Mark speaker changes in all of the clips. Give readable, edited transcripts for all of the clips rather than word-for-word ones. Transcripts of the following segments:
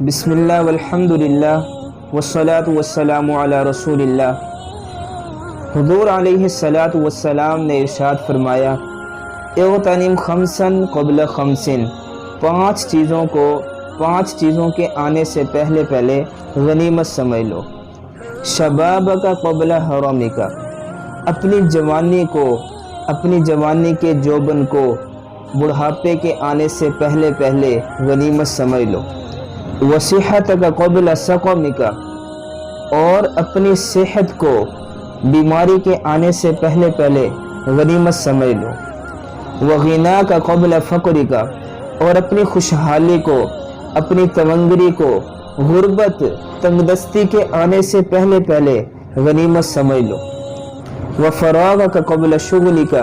Speaker 1: بسم اللہ والحمد للہ والصلاة والسلام علی رسول اللہ۔ حضور علیہ السلام نے ارشاد فرمایا، اغتنم خمسا قبل خمسن، پانچ چیزوں کے آنے سے پہلے غنیمت سمجھ لو۔ شبابک قبل حرمک، اپنی جوانی کے جوبن کو بڑھاپے کے آنے سے پہلے غنیمت سمجھ لو۔ وصحتک قبل سقمک، اور اپنی صحت کو بیماری کے آنے سے پہلے غنیمت سمجھ لو۔ وغناک قبل فقرک، اور اپنی خوشحالی کو، اپنی تونگری کو غربت تنگدستی کے آنے سے پہلے غنیمت سمجھ لو۔ وفراغک قبل شغلک،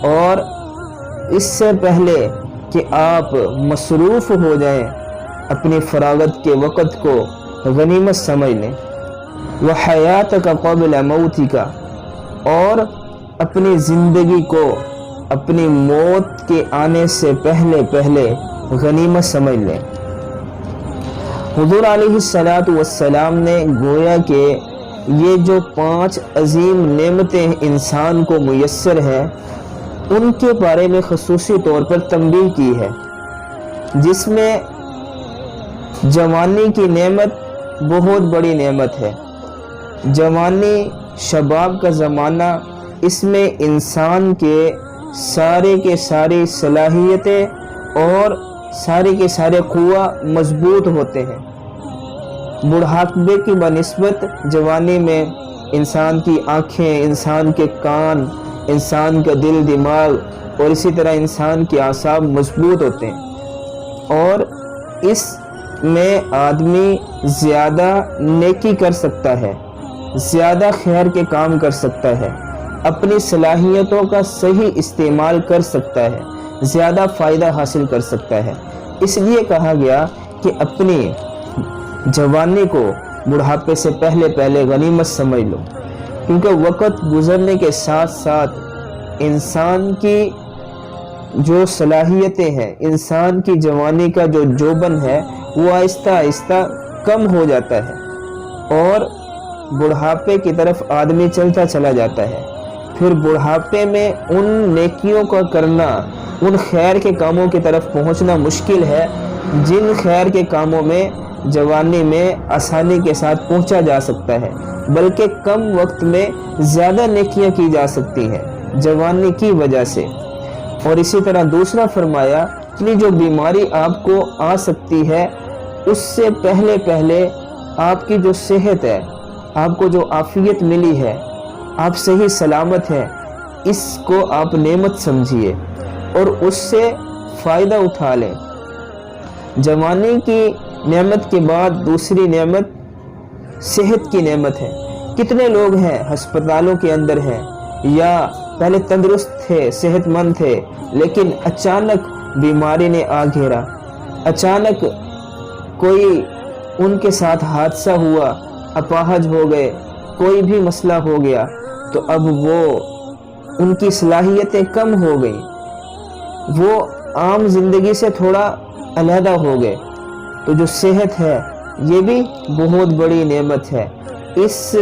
Speaker 1: اور اس سے پہلے کہ آپ مصروف ہو جائیں اپنی فراغت کے وقت کو غنیمت سمجھ لیں۔ وحیاتک قبل موتک، اور اپنی زندگی کو اپنی موت کے آنے سے پہلے غنیمت سمجھ لیں۔ حضور علیہ السلام نے گویا کہ یہ جو 5 عظیم نعمتیں انسان کو میسر ہیں ان کے بارے میں خصوصی طور پر تنبیہ کی ہے، جس میں جوانی کی نعمت بہت بڑی نعمت ہے۔ جوانی، شباب کا زمانہ، اس میں انسان کے ساری صلاحیتیں اور سارے قوہ مضبوط ہوتے ہیں۔ بڑھاپے کی بنسبت جوانی میں انسان کی آنکھیں، انسان کے کان، انسان کا دل دماغ اور اسی طرح انسان کے اعصاب مضبوط ہوتے ہیں، اور اس میں آدمی زیادہ نیکی کر سکتا ہے، زیادہ خیر کے کام کر سکتا ہے، اپنی صلاحیتوں کا صحیح استعمال کر سکتا ہے، زیادہ فائدہ حاصل کر سکتا ہے۔ اس لیے کہا گیا کہ اپنی جوانی کو بڑھاپے سے پہلے غنیمت سمجھ لو، کیونکہ وقت گزرنے کے ساتھ انسان کی جو صلاحیتیں ہیں، انسان کی جوانی کا جو جوبن ہے وہ آہستہ کم ہو جاتا ہے اور بڑھاپے کی طرف آدمی چلتا چلا جاتا ہے۔ پھر بڑھاپے میں ان نیکیوں کا کرنا، ان خیر کے کاموں کی طرف پہنچنا مشکل ہے جن خیر کے کاموں میں جوانی میں آسانی کے ساتھ پہنچا جا سکتا ہے، بلکہ کم وقت میں زیادہ نیکیاں کی جا سکتی ہیں جوانی کی وجہ سے۔ اور اسی طرح دوسرا فرمایا کہ جو بیماری آپ کو آ سکتی ہے اس سے پہلے آپ کی جو صحت ہے، آپ کو جو عافیت ملی ہے، آپ صحیح سلامت ہیں، اس کو آپ نعمت سمجھیے اور اس سے فائدہ اٹھا لیں۔ جوانی کی نعمت کے بعد دوسری نعمت صحت کی نعمت ہے۔ کتنے لوگ ہیں ہسپتالوں کے اندر ہیں، یا پہلے تندرست تھے، صحت مند تھے، لیکن اچانک بیماری نے آ گھیرا، اچانک کوئی ان کے ساتھ حادثہ ہوا، اپاہج ہو گئے، کوئی بھی مسئلہ ہو گیا، تو اب وہ ان کی صلاحیتیں کم ہو گئیں، وہ عام زندگی سے تھوڑا علیحدہ ہو گئے۔ تو جو صحت ہے یہ بھی بہت بڑی نعمت ہے۔ اس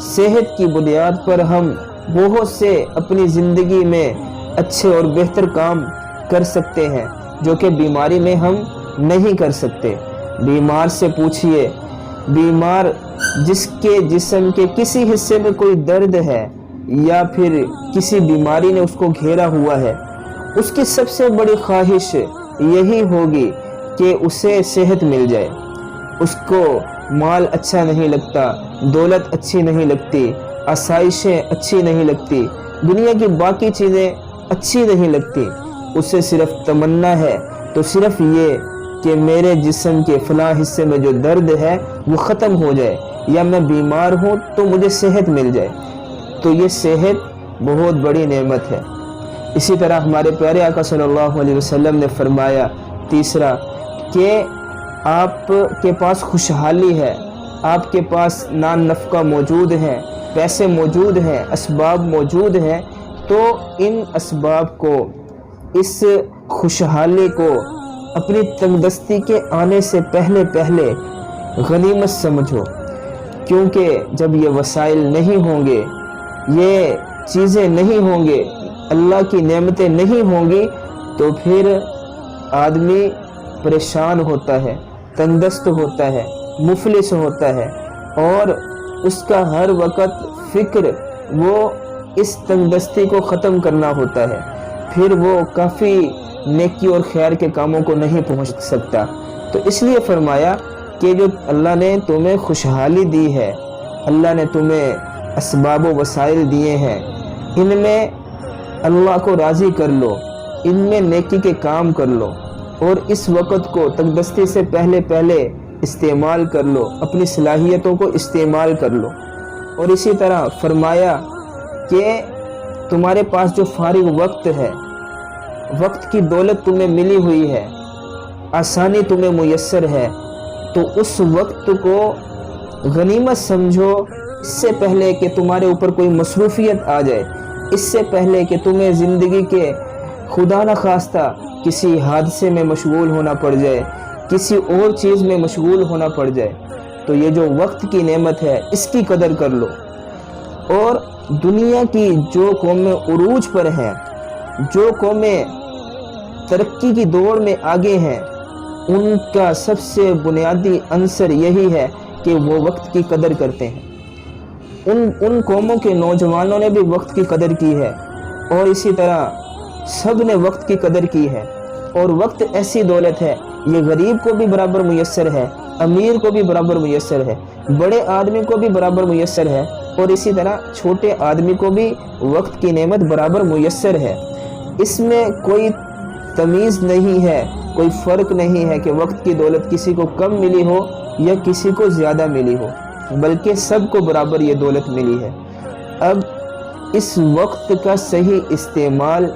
Speaker 1: صحت کی بنیاد پر ہم بہت سے اپنی زندگی میں اچھے اور بہتر کام کر سکتے ہیں جو کہ بیماری میں ہم نہیں کر سکتے۔ بیمار سے پوچھئے، بیمار جس کے جسم کے کسی حصے میں کوئی درد ہے یا پھر کسی بیماری نے اس کو گھیرا ہوا ہے، اس کی سب سے بڑی خواہش یہی ہوگی کہ اسے صحت مل جائے۔ اس کو مال اچھا نہیں لگتا، دولت اچھی نہیں لگتی، آسائشیں اچھی نہیں لگتی، دنیا کی باقی چیزیں اچھی نہیں لگتی، اسے صرف تمنا ہے تو صرف یہ کہ میرے جسم کے فلاں حصے میں جو درد ہے وہ ختم ہو جائے، یا میں بیمار ہوں تو مجھے صحت مل جائے۔ تو یہ صحت بہت بڑی نعمت ہے۔ اسی طرح ہمارے پیارے آقا صلی اللہ علیہ وسلم نے فرمایا تیسرا کہ آپ کے پاس خوشحالی ہے، آپ کے پاس نان نفقہ موجود ہے، پیسے موجود ہیں، اسباب موجود ہیں، تو ان اسباب کو، اس خوشحالی کو اپنی تنگدستی کے آنے سے پہلے پہلے غنیمت سمجھو، کیونکہ جب یہ وسائل نہیں ہوں گے، یہ چیزیں نہیں ہوں گے، اللہ کی نعمتیں نہیں ہوں گی، تو پھر آدمی پریشان ہوتا ہے، تنگدست ہوتا ہے، مفلس ہوتا ہے، اور اس کا ہر وقت فکر وہ اس تنگدستی کو ختم کرنا ہوتا ہے، پھر وہ کافی نیکی اور خیر کے کاموں کو نہیں پہنچ سکتا۔ تو اس لیے فرمایا کہ جو اللہ نے تمہیں خوشحالی دی ہے، اللہ نے تمہیں اسباب و وسائل دیے ہیں، ان میں اللہ کو راضی کر لو، ان میں نیکی کے کام کر لو، اور اس وقت کو تنگدستی سے پہلے پہلے استعمال کر لو، اپنی صلاحیتوں کو استعمال کر لو۔ اور اسی طرح فرمایا کہ تمہارے پاس جو فارغ وقت ہے، وقت کی دولت تمہیں ملی ہوئی ہے، آسانی تمہیں میسر ہے، تو اس وقت کو غنیمت سمجھو، اس سے پہلے کہ تمہارے اوپر کوئی مصروفیت آ جائے، اس سے پہلے کہ تمہیں زندگی کے خدا نخواستہ کسی حادثے میں مشغول ہونا پڑ جائے، کسی اور چیز میں مشغول ہونا پڑ جائے۔ تو یہ جو وقت کی نعمت ہے، اس کی قدر کر لو۔ اور دنیا کی جو قومیں عروج پر ہیں، جو قومیں ترقی کی دوڑ میں آگے ہیں، ان کا سب سے بنیادی عنصر یہی ہے کہ وہ وقت کی قدر کرتے ہیں۔ ان قوموں کے نوجوانوں نے بھی وقت کی قدر کی ہے، اور اسی طرح سب نے وقت کی قدر کی ہے۔ اور وقت ایسی دولت ہے، یہ غریب کو بھی برابر میسر ہے، امیر کو بھی برابر میسر ہے، بڑے آدمی کو بھی برابر میسر ہے، اور اسی طرح چھوٹے آدمی کو بھی وقت کی نعمت برابر میسر ہے۔ اس میں کوئی تمیز نہیں ہے، کوئی فرق نہیں ہے کہ وقت کی دولت کسی کو کم ملی ہو یا کسی کو زیادہ ملی ہو، بلکہ سب کو برابر یہ دولت ملی ہے۔ اب اس وقت کا صحیح استعمال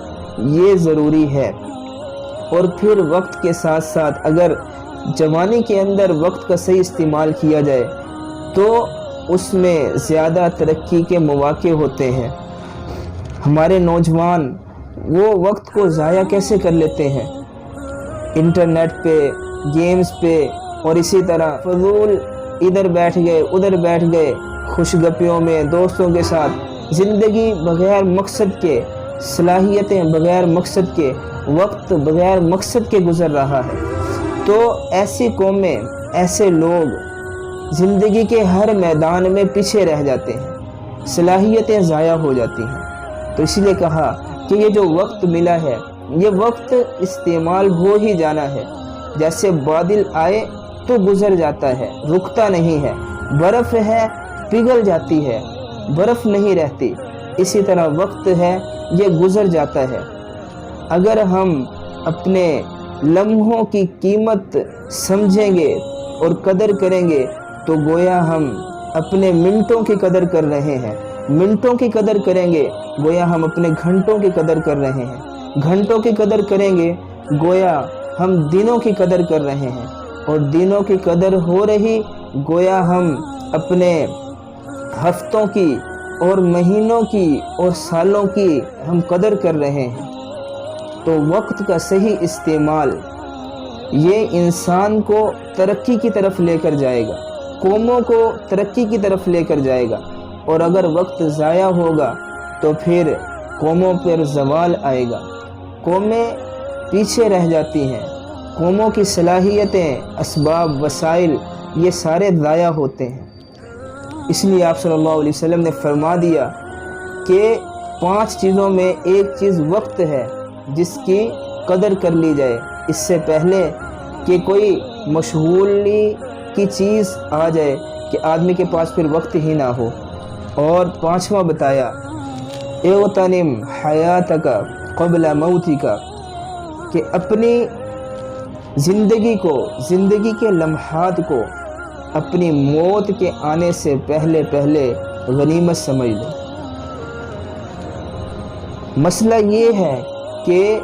Speaker 1: یہ ضروری ہے، اور پھر وقت کے ساتھ ساتھ اگر جوانی کے اندر وقت کا صحیح استعمال کیا جائے تو اس میں زیادہ ترقی کے مواقع ہوتے ہیں۔ ہمارے نوجوان وہ وقت کو ضائع کیسے کر لیتے ہیں؟ انٹرنیٹ پہ، گیمز پہ، اور اسی طرح فضول ادھر بیٹھ گئے ادھر بیٹھ گئے، خوش گپیوں میں دوستوں کے ساتھ، زندگی بغیر مقصد کے، صلاحیتیں بغیر مقصد کے، وقت بغیر مقصد کے گزر رہا ہے۔ تو ایسی قومیں، ایسے لوگ زندگی کے ہر میدان میں پیچھے رہ جاتے ہیں، صلاحیتیں ضائع ہو جاتی ہیں۔ تو اس لیے کہا کہ یہ جو وقت ملا ہے، یہ وقت استعمال ہو ہی جانا ہے۔ جیسے بادل آئے تو گزر جاتا ہے، رکتا نہیں ہے، برف ہے پگھل جاتی ہے، برف نہیں رہتی، اسی طرح وقت ہے یہ گزر جاتا ہے۔ اگر ہم اپنے لمحوں کی قیمت سمجھیں گے اور قدر کریں گے تو گویا ہم اپنے منٹوں کی قدر کر رہے ہیں، منٹوں کی قدر کریں گے گویا ہم اپنے گھنٹوں کی قدر کر رہے ہیں، گھنٹوں کی قدر کریں گے گویا ہم دنوں کی قدر کر رہے ہیں، اور دنوں کی قدر ہو رہی گویا ہم اپنے ہفتوں کی اور مہینوں کی اور سالوں کی ہم قدر کر رہے ہیں۔ تو وقت کا صحیح استعمال یہ انسان کو ترقی کی طرف لے کر جائے گا، قوموں کو ترقی کی طرف لے کر جائے گا، اور اگر وقت ضائع ہوگا تو پھر قوموں پر زوال آئے گا، قومیں پیچھے رہ جاتی ہیں، قوموں کی صلاحیتیں، اسباب، وسائل یہ سارے ضائع ہوتے ہیں۔ اس لیے آپ صلی اللہ علیہ وسلم نے فرما دیا کہ 5 چیزوں میں ایک چیز وقت ہے جس کی قدر کر لی جائے، اس سے پہلے کہ کوئی مشغولی کی چیز آ جائے کہ آدمی کے پاس پھر وقت ہی نہ ہو۔ اور 5واں بتایا اغتنم حیاتک قبل موتک، کہ اپنی زندگی کو، زندگی کے لمحات کو اپنی موت کے آنے سے پہلے پہلے غنیمت سمجھ لو۔ مسئلہ یہ ہے کہ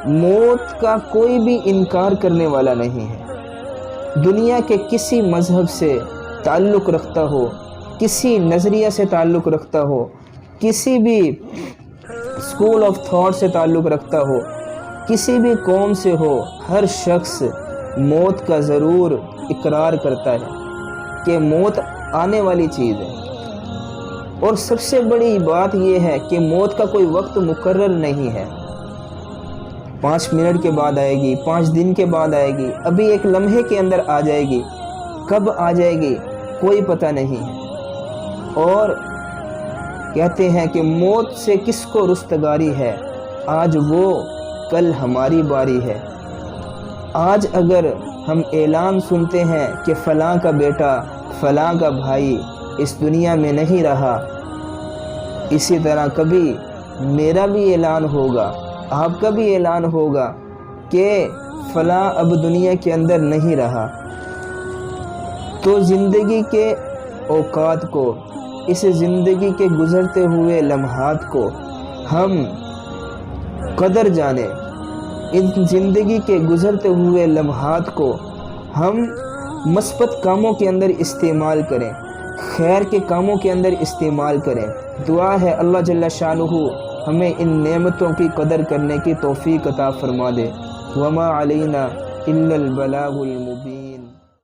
Speaker 1: موت کا کوئی بھی انکار کرنے والا نہیں ہے۔ دنیا کے کسی مذہب سے تعلق رکھتا ہو، کسی نظریہ سے تعلق رکھتا ہو، کسی بھی اسکول آف تھاٹ سے تعلق رکھتا ہو، کسی بھی قوم سے ہو، ہر شخص موت کا ضرور اقرار کرتا ہے کہ موت آنے والی چیز ہے، اور سب سے بڑی بات یہ ہے کہ موت کا کوئی وقت مقرر نہیں ہے۔ 5 منٹ کے بعد آئے گی، 5 دن کے بعد آئے گی، ابھی ایک لمحے کے اندر آ جائے گی، کب آ جائے گی کوئی پتہ نہیں ہے۔ اور کہتے ہیں کہ موت سے کس کو رستگاری ہے، آج وہ کل ہماری باری ہے۔ آج اگر ہم اعلان سنتے ہیں کہ فلاں کا بیٹا، فلاں کا بھائی اس دنیا میں نہیں رہا، اسی طرح کبھی میرا بھی اعلان ہوگا، آپ کا بھی اعلان ہوگا کہ فلاں اب دنیا کے اندر نہیں رہا۔ تو زندگی کے اوقات کو، اس زندگی کے گزرتے ہوئے لمحات کو ہم قدر جانیں، ان زندگی کے گزرتے ہوئے لمحات کو ہم مثبت کاموں کے اندر استعمال کریں، خیر کے کاموں کے اندر استعمال کریں۔ دعا ہے اللہ جل شانہ ہمیں ان نعمتوں کی قدر کرنے کی توفیق عطا فرما دے۔ وما علینا الا البلاغ المبین۔